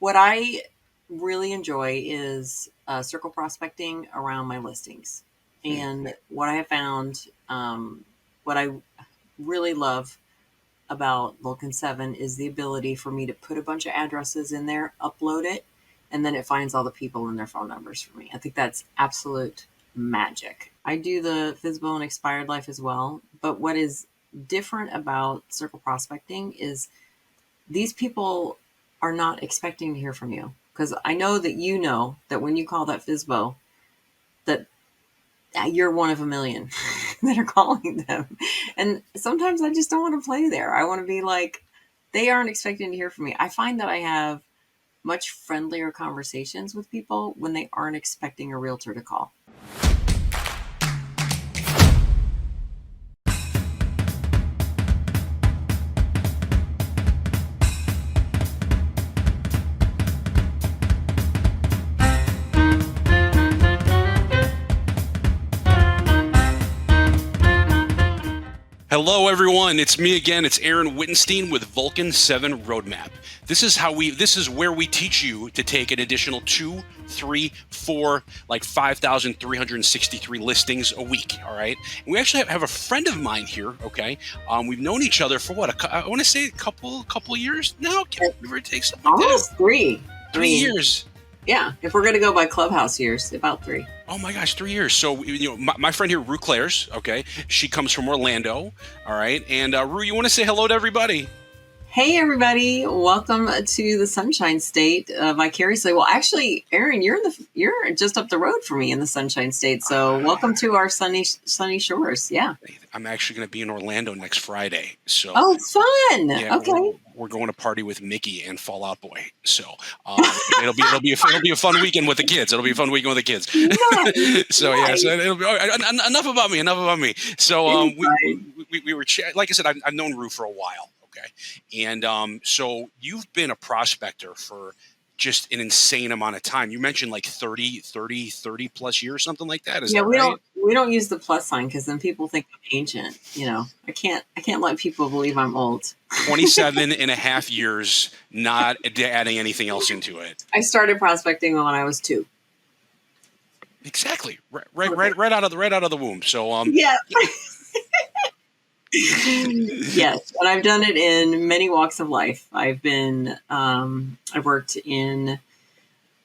What I really enjoy is circle prospecting around my listings. Hmm. And what I have found, what I really love about Vulcan7 is the ability for me to put a bunch of addresses in there, upload it, and then it finds all the people and their phone numbers for me. I think that's absolute magic. I do the FSBO and expired life as well. But what is different about circle prospecting is these people are not expecting to hear from you. Because I know that when you call that FSBO, that you're one of a million that are calling them. And sometimes I just don't want to play there. I want to be like, they aren't expecting to hear from me. I find that I have much friendlier conversations with people when they aren't expecting a realtor to call. Hello, everyone. It's me again. It's Aaron Wittenstein with Vulcan7 Roadmap. This is where we teach you to take an additional 2, 3, 4, like 5,363 listings a week. All right. And we actually have a friend of mine here. Okay. We've known each other for what? I want to say a couple years now. Give or take something like that. Almost three. 3 years. Yeah. If we're going to go by clubhouse years, about 3. Oh my gosh, 3 years. So, my friend here, Roo Klaers, okay, she comes from Orlando, all right? And Roo, you want to say hello to everybody? Hey, everybody. Welcome to the Sunshine State vicariously. Well, actually, Aaron, you're just up the road from me in the Sunshine State. So welcome to our sunny shores. Yeah. I'm actually going to be in Orlando next Friday. So. Oh, fun. Yeah, okay. We're going to party with Mickey and Fall Out Boy. So it'll be a fun weekend with the kids. It'll be a fun weekend with the kids. Nice. So nice. yeah, so it'll be enough about me. So we were like I said, I've known Roo for a while. Okay, and so you've been a prospector for just an insane amount of time. You mentioned like 30 plus years, something like that. Is that right? We don't use the plus sign because then people think I'm ancient. I can't let people believe I'm old. 27 and a half years, not adding anything else into it. I started prospecting when I was 2. Exactly. Right out of the womb. So yeah. Yes, and I've done it in many walks of life. I've worked in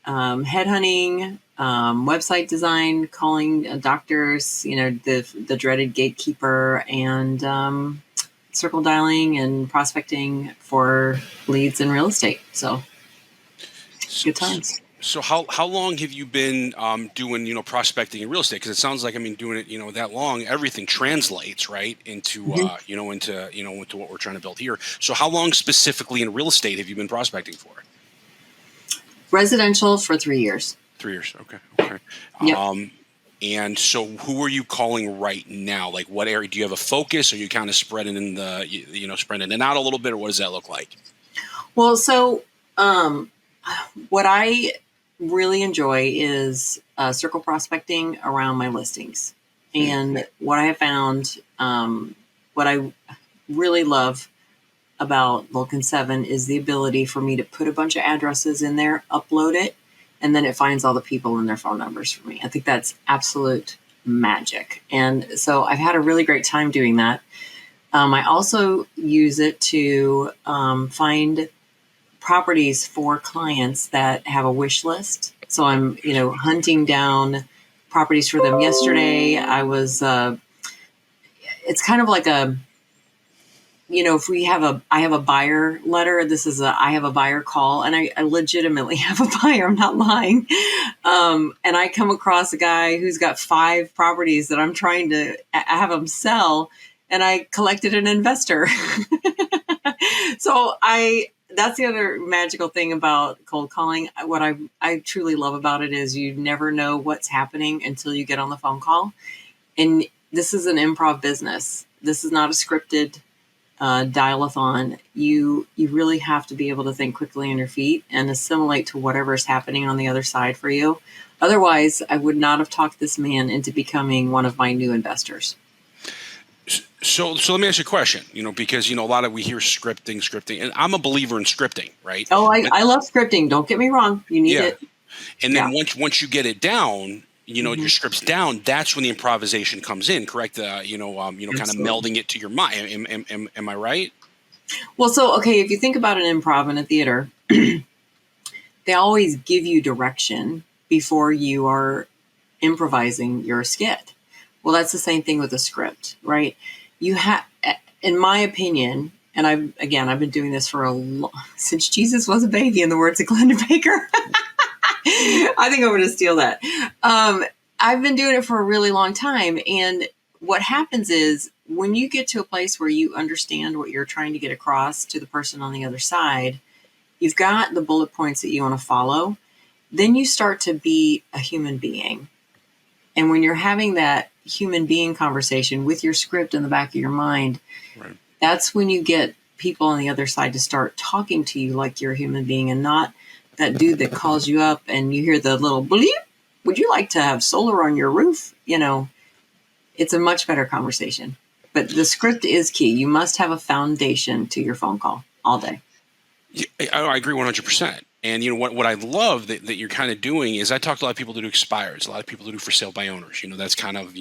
headhunting, website design, calling doctors, the dreaded gatekeeper, and circle dialing and prospecting for leads in real estate. So good times. So how long have you been doing prospecting in real estate? Because it sounds like doing it that long, everything translates right into into what we're trying to build here. So how long specifically in real estate have you been prospecting for? Residential for 3 years. 3 years. Okay. Yep. And so who are you calling right now? Like what area? Do you have a focus? Or are you kind of spreading in spreading it out a little bit, or what does that look like? Well, so what I really enjoy is circle prospecting around my listings. And what I have found, what I really love about Vulcan7 is the ability for me to put a bunch of addresses in there, upload it, and then it finds all the people and their phone numbers for me. I think that's absolute magic. And so I've had a really great time doing that. I also use it to find properties for clients that have a wish list. So I'm, hunting down properties for them. Yesterday, I was, it's kind of like if I have a buyer letter, I have a buyer call, and I legitimately have a buyer. I'm not lying. And I come across a guy who's got 5 properties that I'm trying to have him sell, and I collected an investor. So that's the other magical thing about cold calling. What I truly love about it is you never know what's happening until you get on the phone call. And this is an improv business. This is not a scripted dial-a-thon. You really have to be able to think quickly on your feet and assimilate to whatever's happening on the other side for you. Otherwise, I would not have talked this man into becoming one of my new investors. So let me ask you a question, because, a lot of, we hear scripting, and I'm a believer in scripting, right? Oh, I love scripting. Don't get me wrong. You need Yeah. it. And Yeah. then once you get it down, your script's down, that's when the improvisation comes in, correct? Kind of Absolutely. melding it to your mind. Am I right? Well, so, okay, if you think about an improv in a theater, they always give you direction before you are improvising your skit. Well, that's the same thing with a script, right? You have, in my opinion, and I've been doing this for since Jesus was a baby, in the words of Glenda Baker. I think I'm going to steal that. I've been doing it for a really long time. And what happens is when you get to a place where you understand what you're trying to get across to the person on the other side, you've got the bullet points that you want to follow, then you start to be a human being. And when you're having that human being conversation with your script in the back of your mind, Right. That's when you get people on the other side to start talking to you like you're a human being, and not that dude that calls you up and you hear the little bleep. Would you like to have solar on your roof? It's a much better conversation. But the script is key. You must have a foundation to your phone call all day. Yeah, I agree 100%. And what I love that you're kind of doing is, I talk to a lot of people that do expireds, a lot of people that do for sale by owners. That's kind of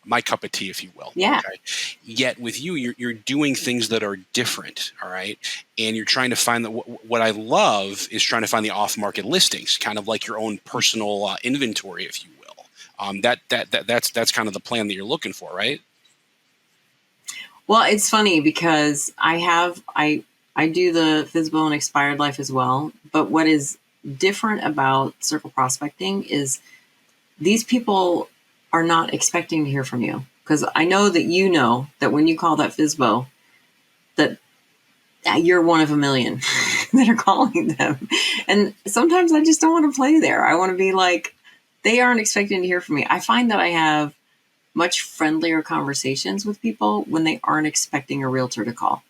my cup of tea, if you will. Yeah. Okay? Yet with you, you're doing things that are different. All right, and you're trying to find what I love is trying to find the off-market listings, kind of like your own personal inventory, if you will. That's kind of the plan that you're looking for, right? Well, it's funny because I do the FSBO and expired life as well. But what is different about circle prospecting is these people are not expecting to hear from you. Because I know that when you call that FSBO, that you're one of a million that are calling them. And sometimes I just don't want to play there. I want to be like, they aren't expecting to hear from me. I find that I have much friendlier conversations with people when they aren't expecting a realtor to call.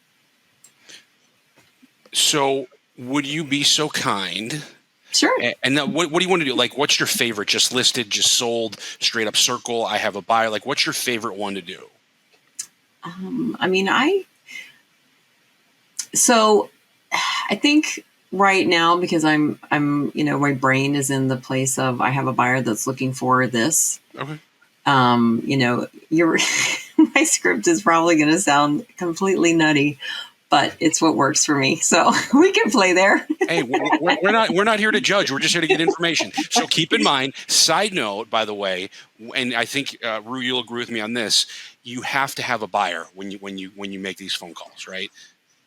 So would you be so kind? Sure. And now what do you want to do? Like, what's your favorite? Just listed, just sold, straight up circle, I have a buyer. Like, what's your favorite one to do? I think right now, because I'm my brain is in the place of, I have a buyer that's looking for this. Okay. Your my script is probably going to sound completely nutty, but it's what works for me. So we can play there. Hey, we're not here to judge. We're just here to get information. So keep in mind, side note, by the way, and I think Roo, you'll agree with me on this. You have to have a buyer when you make these phone calls, right?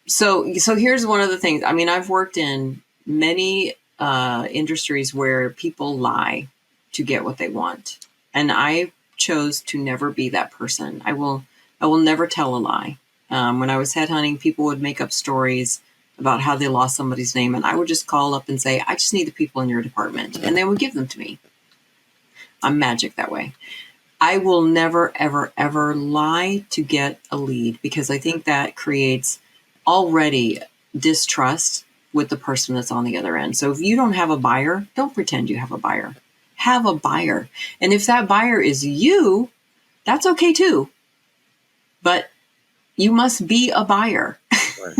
So here's one of the things. I mean, I've worked in many industries where people lie to get what they want, and I chose to never be that person. I will never tell a lie. When I was headhunting, people would make up stories about how they lost somebody's name, and I would just call up and say, I just need the people in your department, and they would give them to me. I'm magic that way. I will never, ever, ever lie to get a lead, because I think that creates already distrust with the person that's on the other end. So if you don't have a buyer, don't pretend you have a buyer. Have a buyer. And if that buyer is you, that's okay too. But you must be a buyer. Right.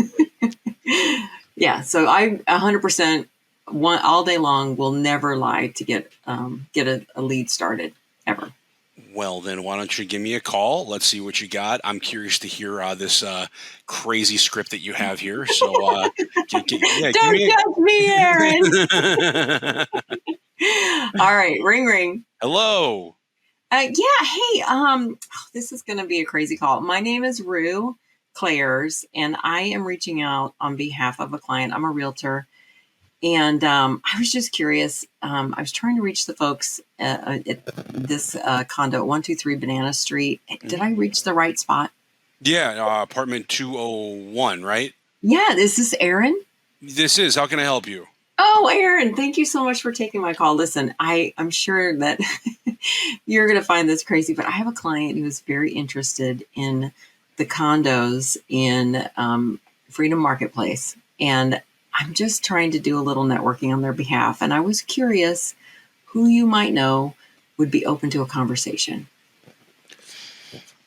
Yeah. So I 100% all day long will never lie to get a lead started, ever. Well, then why don't you give me a call? Let's see what you got. I'm curious to hear this crazy script that you have here. So don't judge me, Aaron. All right, ring ring. Hello. Yeah. Hey. This is going to be a crazy call. My name is Roo Klaers, and I am reaching out on behalf of a client. I'm a realtor. And I was just curious. I was trying to reach the folks at this condo at 123 Banana Street. Did I reach the right spot? Yeah, apartment 201, right? Yeah, is this Aaron? This is. How can I help you? Oh, Aaron, thank you so much for taking my call. Listen, I'm sure that you're going to find this crazy, but I have a client who is very interested in the condos in Freedom Marketplace. And I'm just trying to do a little networking on their behalf. And I was curious who you might know would be open to a conversation.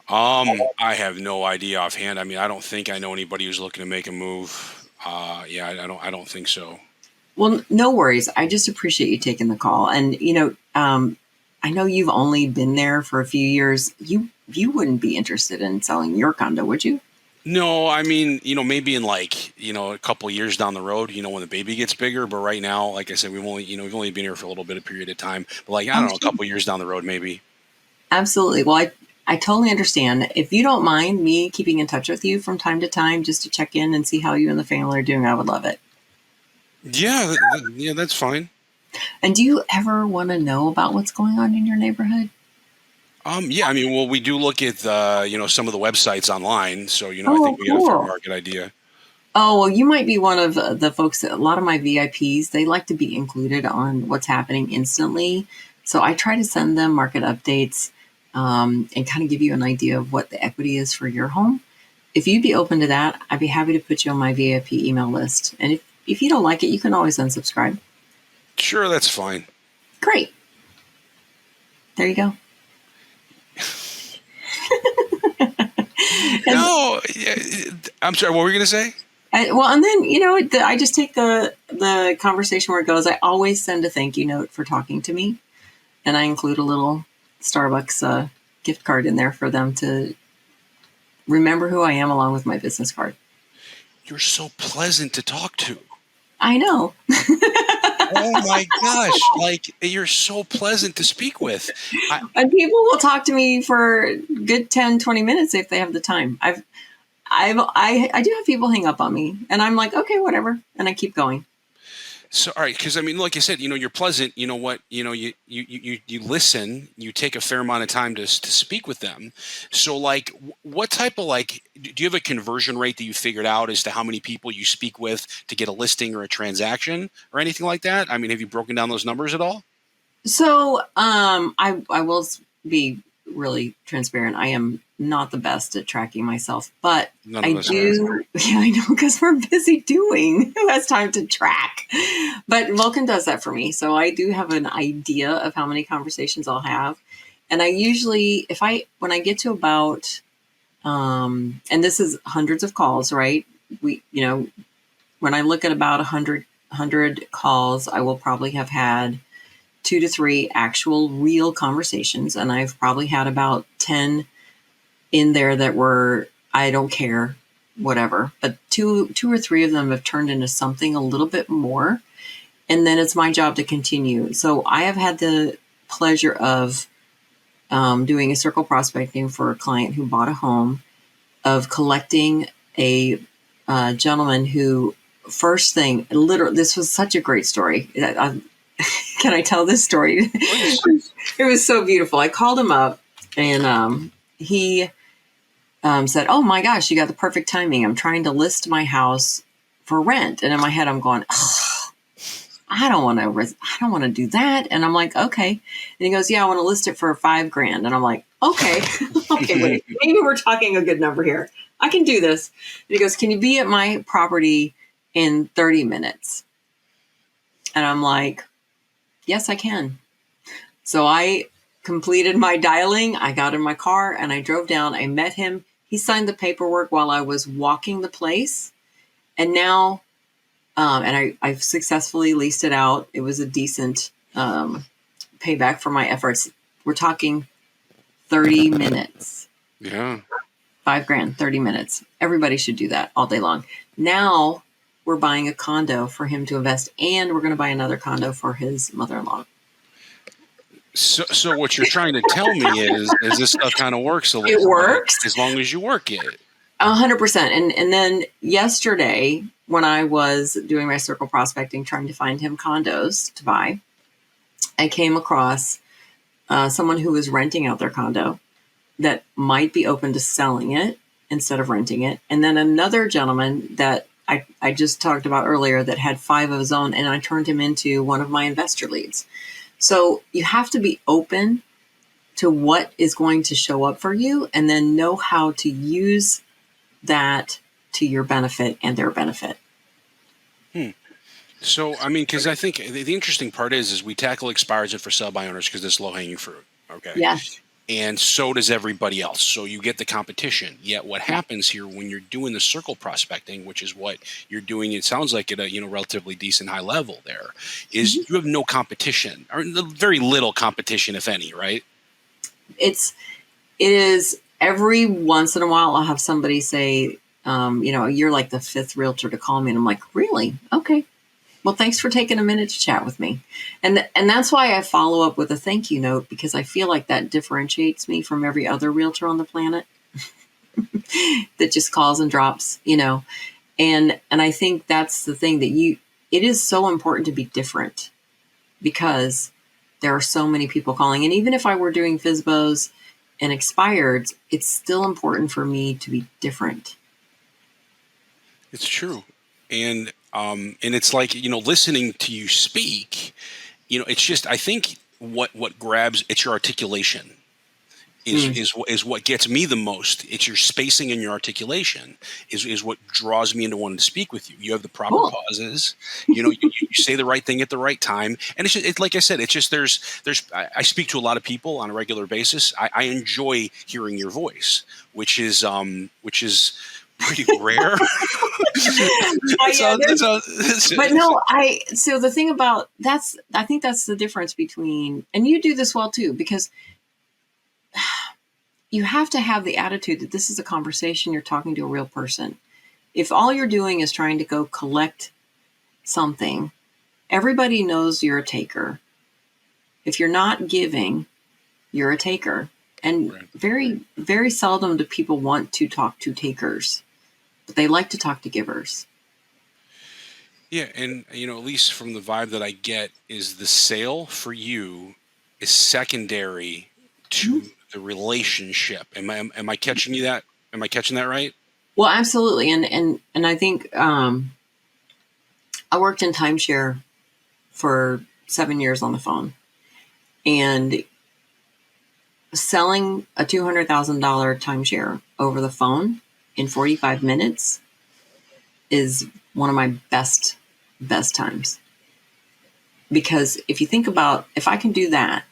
I have no idea offhand. I mean, I don't think I know anybody who's looking to make a move. Yeah, I don't think so. Well, no worries. I just appreciate you taking the call. And I know you've only been there for a few years. You wouldn't be interested in selling your condo, would you? No, I mean, maybe in like, a couple of years down the road, when the baby gets bigger. But right now, like I said, we've only been here for a little bit of period of time. But like, I Oh, don't know, a couple of years down the road, maybe. absolutely. Well, I totally understand. If you don't mind me keeping in touch with you from time to time just to check in and see how you and the family are doing, I would love it. Yeah, yeah, that's fine. And do you ever want to know about what's going on in your neighborhood? Yeah, I mean, well, we do look at some of the websites online, so I think Oh, we got a fair cool. market idea. Oh, well, you might be one of the folks that a lot of my VIPs, they like to be included on what's happening instantly. So I try to send them market updates and kind of give you an idea of what the equity is for your home. If you'd be open to that, I'd be happy to put you on my VIP email list. And if you don't like it, you can always unsubscribe. Sure, that's fine. Great. There you go. And No, yeah, I'm sorry. What were you going to say? and then I just take the conversation where it goes. I always send a thank you note for talking to me, and I include a little Starbucks gift card in there for them to remember who I am, along with my business card. You're so pleasant to talk to. I know. Oh my gosh! Like, you're so pleasant to speak with. And people will talk to me for a good 10, 20 minutes if they have the time. I do have people hang up on me, and I'm like, okay, whatever, and I keep going. So, all right, because I mean, like I said, you're pleasant. You know what? You listen. You take a fair amount of time to speak with them. So, like, what type of do you have a conversion rate that you figured out as to how many people you speak with to get a listing or a transaction or anything like that? I mean, have you broken down those numbers at all? So, I will be really transparent. I am not the best at tracking myself, but None I of us are. do. Yeah, I know, because we're busy doing. Who has time to track? But Vulcan does that for me, so I do have an idea of how many conversations I'll have, and I usually, when I get to about, and this is hundreds of calls, right? When I look at about 100 calls, I will probably have had 2 to 3 actual real conversations. And I've probably had about 10 in there that were, I don't care, whatever. But two or three of them have turned into something a little bit more. And then it's my job to continue. So I have had the pleasure of doing a circle prospecting for a client who bought a home, of collecting a gentleman who, first thing, literally, this was such a great story. Can I tell this story? It was so beautiful. I called him up, and he said, "Oh my gosh, you got the perfect timing. I'm trying to list my house for rent." And in my head, I'm going, "Oh, I don't want to do that." And I'm like, "Okay." And he goes, "Yeah, I want to list it for $5,000." And I'm like, "Okay, okay, wait, maybe we're talking a good number here. I can do this." And he goes, "Can you be at my property in 30 minutes?" And I'm like, "Yes, I can." So I completed my dialing. I got in my car and I drove down. I met him. He signed the paperwork while I was walking the place. And now, I've successfully leased it out. It was a decent payback for my efforts. We're talking 30 minutes. Yeah. $5,000, 30 minutes. Everybody should do that all day long. Now we're buying a condo for him to invest, and we're going to buy another condo for his mother-in-law. So what you're trying to tell me is this stuff kind of works It works as long as you work it. 100%. And then yesterday, when I was doing my circle prospecting, trying to find him condos to buy, I came across someone who was renting out their condo that might be open to selling it instead of renting it. And then another gentleman that I just talked about earlier that had 5 of his own, and I turned him into one of my investor leads. So you have to be open to what is going to show up for you, and then know how to use that to your benefit and their benefit. So, I mean, because I think the interesting part is we tackle expires it for sell by owners because it's low hanging fruit. Okay. Yes. and so does everybody else. So you get the competition. Yet what happens here when you're doing the circle prospecting, which is what you're doing, it sounds like at a relatively decent high level there, is you have no competition, or very little competition, if any, right? It is every once in a while I'll have somebody say, you're like the fifth realtor to call me. And I'm like, really? Okay. Well, thanks for taking a minute to chat with me. And that's why I follow up with a thank you note, because I feel like that differentiates me from every other realtor on the planet that just calls and drops, And I think that's the thing it is so important to be different, because there are so many people calling. And even if I were doing FSBOs and expireds, it's still important for me to be different. It's true. And it's like, listening to you speak, it's just, I think what grabs, it's your articulation is what gets me the most. It's your spacing and your articulation is what draws me into wanting to speak with you. You have the proper pauses, you say the right thing at the right time. And it's like I said, it's just, I speak to a lot of people on a regular basis. I enjoy hearing your voice, which is pretty rare. But no, so the thing about I think that's the difference between, and you do this well too, because you have to have the attitude that this is a conversation, you're talking to a real person. If all you're doing is trying to go collect something, everybody knows you're a taker. If you're not giving, you're a taker. And very, very seldom do people want to talk to takers, but they like to talk to givers. Yeah. And, at least from the vibe that I get, is the sale for you is secondary to the relationship. Am I catching you that? Am I catching that right? Well, absolutely. And I think I worked in timeshare for 7 years on the phone, and selling a $200,000 timeshare over the phone in 45 minutes is one of my best times. Because if you think about, if I can do that,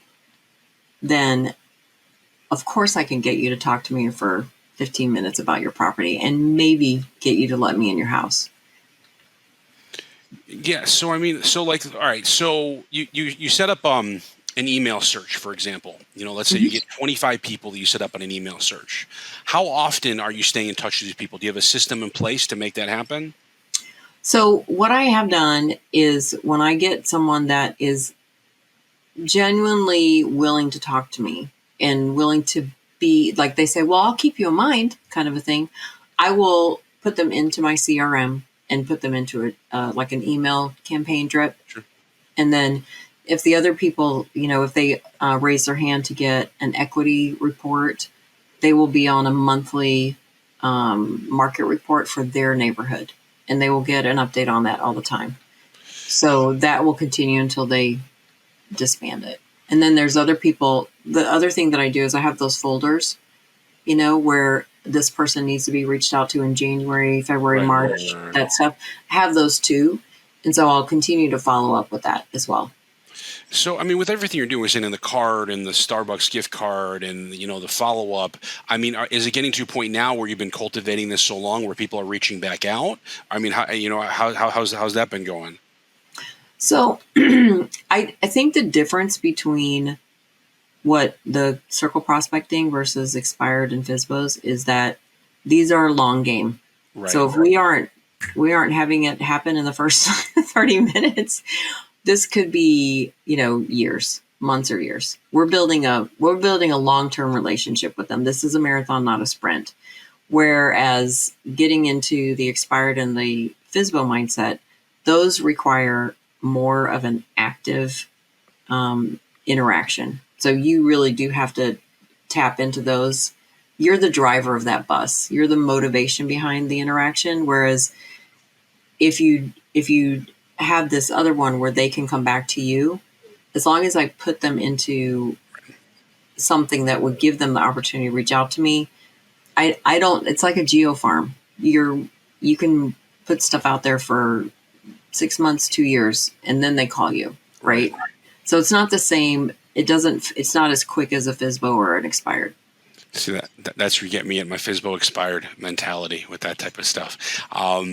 then of course I can get you to talk to me for 15 minutes about your property and maybe get you to let me in your house. Yeah. So, all right. So you set up an email search, for example. Let's say you get 25 people that you set up on an email search. How often are you staying in touch with these people? Do you have a system in place to make that happen? So what I have done is, when I get someone that is genuinely willing to talk to me and willing to be like, they say, well, I'll keep you in mind, kind of a thing, I will put them into my CRM and put them into like an email campaign drip. Sure. And then if the other people, if they raise their hand to get an equity report, they will be on a monthly market report for their neighborhood, and they will get an update on that all the time. So that will continue until they disband it. And then there's other people. The other thing that I do is I have those folders, where this person needs to be reached out to in January, February, March, that stuff. I have those too. And so I'll continue to follow up with that as well. So, with everything you're doing, in the card and the Starbucks gift card and, the follow-up, is it getting to a point now where you've been cultivating this so long where people are reaching back out? How's that been going? So I think the difference between what the circle prospecting versus expired and FSBOs is that these are long game. Right. So if we aren't having it happen in the first 30 minutes, this could be, years, months or years. We're building a long-term relationship with them. This is a marathon, not a sprint. Whereas getting into the expired and the FSBO mindset, those require more of an active interaction. So you really do have to tap into those. You're the driver of that bus. You're the motivation behind the interaction. Whereas if you have this other one where they can come back to you, as long as I put them into something that would give them the opportunity to reach out to me, I don't, it's like a geo farm. You can put stuff out there for 6 months, 2 years, and then they call you, right? So it's not the same it's not as quick as a FSBO or an expired. See, that's where you get me at my FSBO expired mentality with that type of stuff. All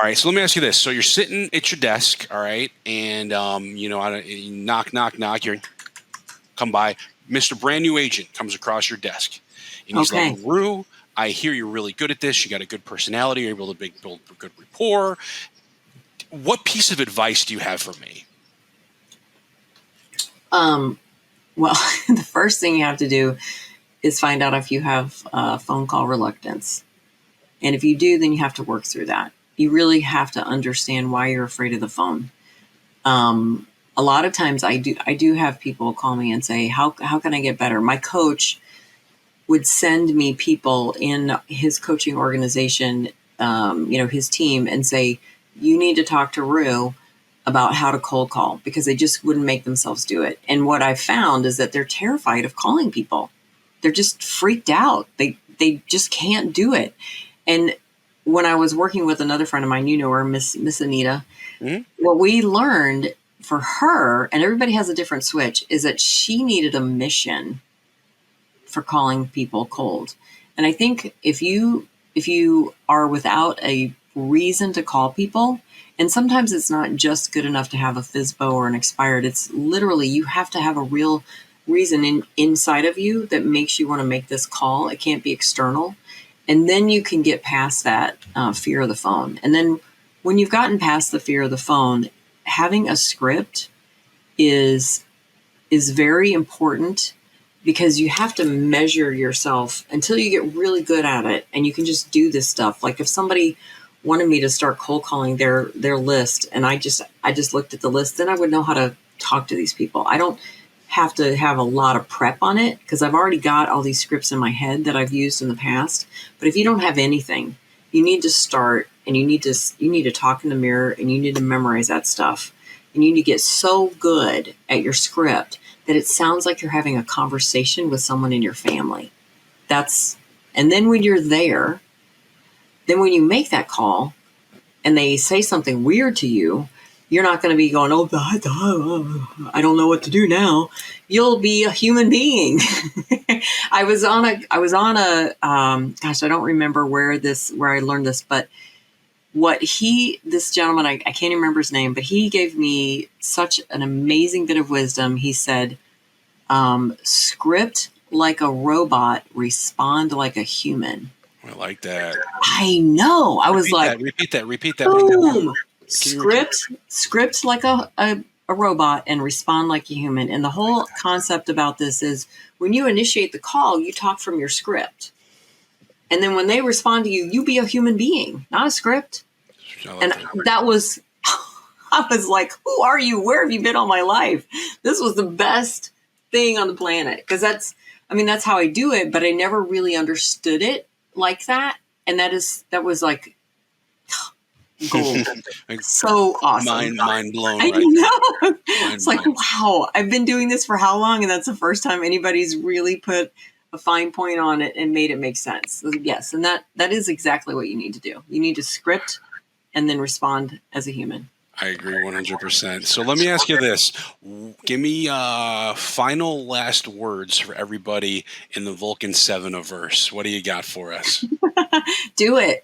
right, so let me ask you this. So you're sitting at your desk, all right, and you knock, knock, knock. You come by. Mr. Brand New Agent comes across your desk, and he's like, Roo, I hear you're really good at this. You got a good personality. You're able to build a good rapport. What piece of advice do you have for me? Well, the first thing you have to do is find out if you have phone call reluctance. And if you do, then you have to work through that. You really have to understand why you're afraid of the phone. A lot of times I do have people call me and say, how can I get better? My coach would send me people in his coaching organization, his team, and say, you need to talk to Roo about how to cold call, because they just wouldn't make themselves do it. And what I found is that they're terrified of calling people. They're just freaked out. They just can't do it. And when I was working with another friend of mine, you know her, Miss Anita, what we learned for her, and everybody has a different switch, is that she needed a mission for calling people cold. And I think if you are without a reason to call people, and sometimes it's not just good enough to have a FSBO or an expired, it's literally you have to have a real reason inside of you that makes you want to make this call. It can't be external. And then you can get past that fear of the phone. And then when you've gotten past the fear of the phone, having a script is very important, because you have to measure yourself until you get really good at it and you can just do this stuff. Like if somebody wanted me to start cold calling their list and I just looked at the list, then I would know how to talk to these people. I don't have to have a lot of prep on it because I've already got all these scripts in my head that I've used in the past. But if you don't have anything, you need to start, and you need to talk in the mirror, and you need to memorize that stuff. And you need to get so good at your script that it sounds like you're having a conversation with someone in your family. And then when you're there, then when you make that call and they say something weird to you, you're not going to be going, I don't know what to do now. You'll be a human being. I was on a gosh, I don't remember where I learned this, but this gentleman, I can't remember his name, but he gave me such an amazing bit of wisdom. He said, script like a robot, respond like a human. I like that. I know. I was like, repeat that. Boom. Script like a robot and respond like a human. And the whole concept about this is when you initiate the call, you talk from your script. And then when they respond to you, you be a human being, not a script. And that was, I was like, who are you? Where have you been all my life? This was the best thing on the planet. Because that's how I do it, but I never really understood it like that. And that was like gold. So awesome. Mind blown. I right? know. It's like, wow, I've been doing this for how long? And that's the first time anybody's really put a fine point on it and made it make sense. So, yes. And that is exactly what you need to do. You need to script and then respond as a human. I agree 100%. So let me ask you this. Give me final last words for everybody in the Vulcan7 averse. What do you got for us? Do it.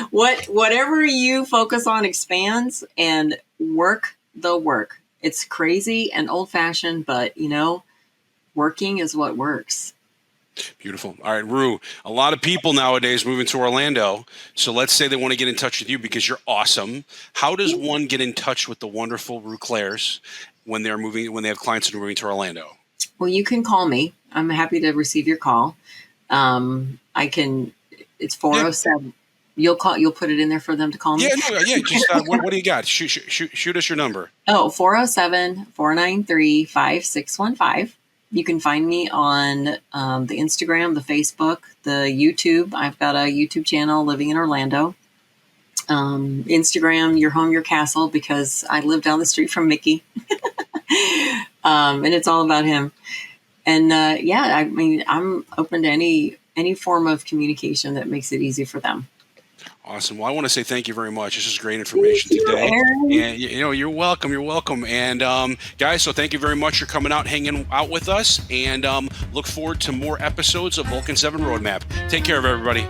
Whatever you focus on expands, and work the work. It's crazy and old-fashioned, but working is what works. Beautiful. All right, Roo, a lot of people nowadays moving to Orlando. So let's say they want to get in touch with you because you're awesome. How does one get in touch with the wonderful Roo Klaers when they have clients that are moving to Orlando? Well, you can call me. I'm happy to receive your call. It's 407. You'll put it in there for them to call me? Yeah. Just what do you got? Shoot us your number. 407-493-5615. You can find me on the Instagram, the Facebook, the YouTube. I've got a YouTube channel, Living in Orlando. Instagram, Your Home, Your Castle, because I live down the street from Mickey. And it's all about him. And I'm open to any form of communication that makes it easy for them. Awesome. Well, I want to say thank you very much. This is great information today. And you're welcome. You're welcome. And guys, so thank you very much for coming out, hanging out with us, and look forward to more episodes of Vulcan 7 Roadmap. Take care of everybody.